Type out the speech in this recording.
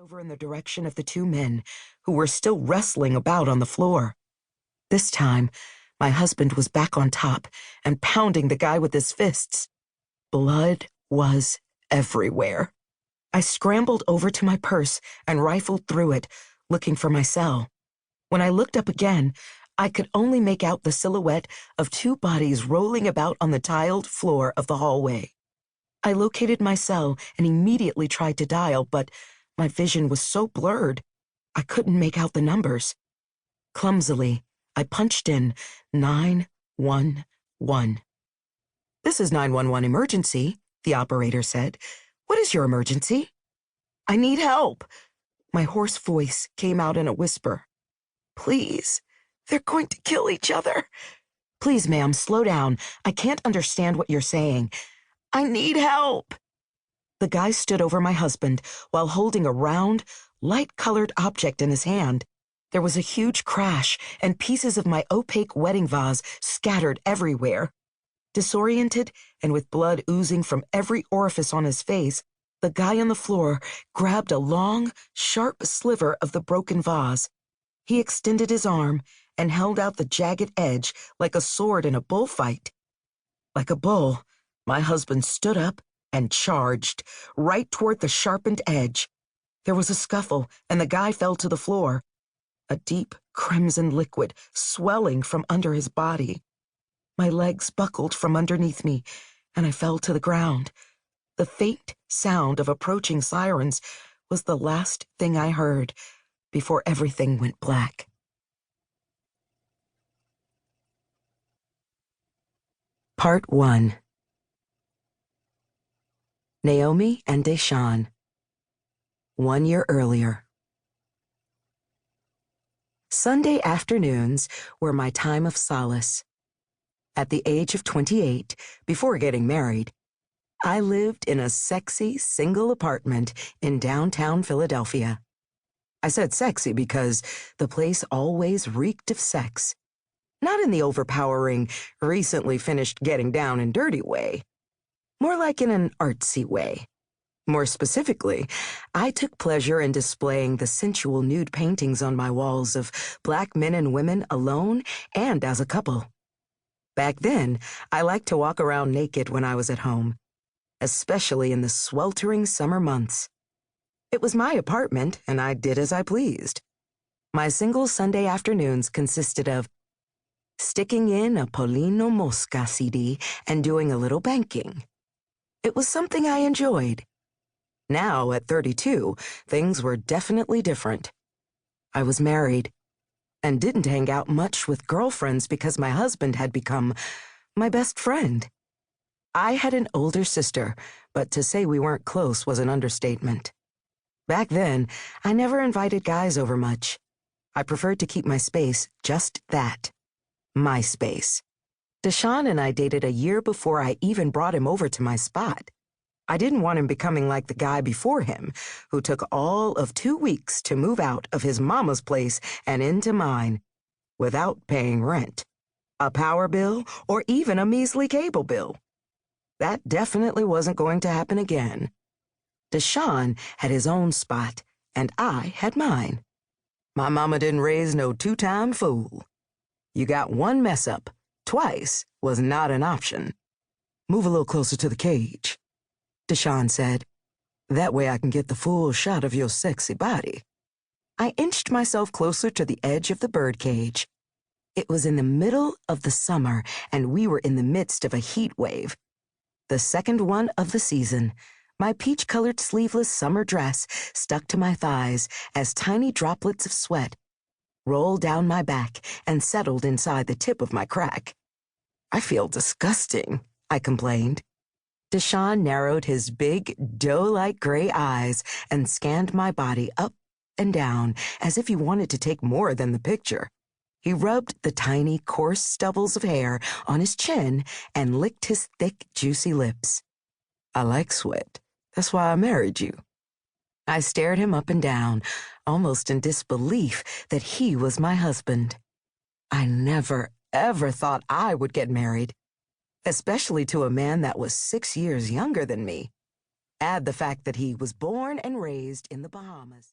over in the direction of the two men who were still wrestling about on the floor. This time, my husband was back on top and pounding the guy with his fists. Blood was everywhere. I scrambled over to my purse and rifled through it, looking for my cell. When I looked up again, I could only make out the silhouette of two bodies rolling about on the tiled floor of the hallway. I located my cell and immediately tried to dial, but my vision was so blurred, I couldn't make out the numbers. Clumsily, I punched in 911. "This is 911 emergency," the operator said. "What is your emergency?" "I need help." My hoarse voice came out in a whisper. "Please, they're going to kill each other." "Please, ma'am, slow down. I can't understand what you're saying." "I need help." The guy stood over my husband while holding a round, light-colored object in his hand. There was a huge crash, and pieces of my opaque wedding vase scattered everywhere. Disoriented and with blood oozing from every orifice on his face, the guy on the floor grabbed a long, sharp sliver of the broken vase. He extended his arm and held out the jagged edge like a sword in a bullfight. Like a bull, my husband stood up and charged, right toward the sharpened edge. There was a scuffle, and the guy fell to the floor, a deep crimson liquid swelling from under his body. My legs buckled from underneath me, and I fell to the ground. The faint sound of approaching sirens was the last thing I heard before everything went black. Part 1. Naomi and DeShaun. 1 year earlier. Sunday afternoons were my time of solace. At the age of 28, before getting married, I lived in a sexy single apartment in downtown Philadelphia. I said sexy because the place always reeked of sex. Not in the overpowering, recently finished getting down and dirty way. More like in an artsy way. More specifically, I took pleasure in displaying the sensual nude paintings on my walls of black men and women alone and as a couple. Back then, I liked to walk around naked when I was at home, especially in the sweltering summer months. It was my apartment, and I did as I pleased. My single Sunday afternoons consisted of sticking in a Polino Mosca CD and doing a little banking. It was something I enjoyed. Now, at 32, things were definitely different. I was married and didn't hang out much with girlfriends because my husband had become my best friend. I had an older sister, but to say we weren't close was an understatement. Back then, I never invited guys over much. I preferred to keep my space just that. My space. DeShaun and I dated a year before I even brought him over to my spot. I didn't want him becoming like the guy before him, who took all of 2 weeks to move out of his mama's place and into mine, without paying rent, a power bill, or even a measly cable bill. That definitely wasn't going to happen again. DeShaun had his own spot, and I had mine. My mama didn't raise no two-time fool. You got one mess up. Twice was not an option. "Move a little closer to the cage," DeShaun said. "That way I can get the full shot of your sexy body." I inched myself closer to the edge of the birdcage. It was in the middle of the summer, and we were in the midst of a heat wave. The second one of the season. My peach-colored sleeveless summer dress stuck to my thighs as tiny droplets of sweat rolled down my back and settled inside the tip of my crack. "I feel disgusting," I complained. DeShaun narrowed his big, doe-like gray eyes and scanned my body up and down as if he wanted to take more than the picture. He rubbed the tiny, coarse stubbles of hair on his chin and licked his thick, juicy lips. "I like sweat. That's why I married you." I stared him up and down, almost in disbelief that he was my husband. I never, ever thought I would get married, especially to a man that was 6 years younger than me. Add the fact that he was born and raised in the Bahamas.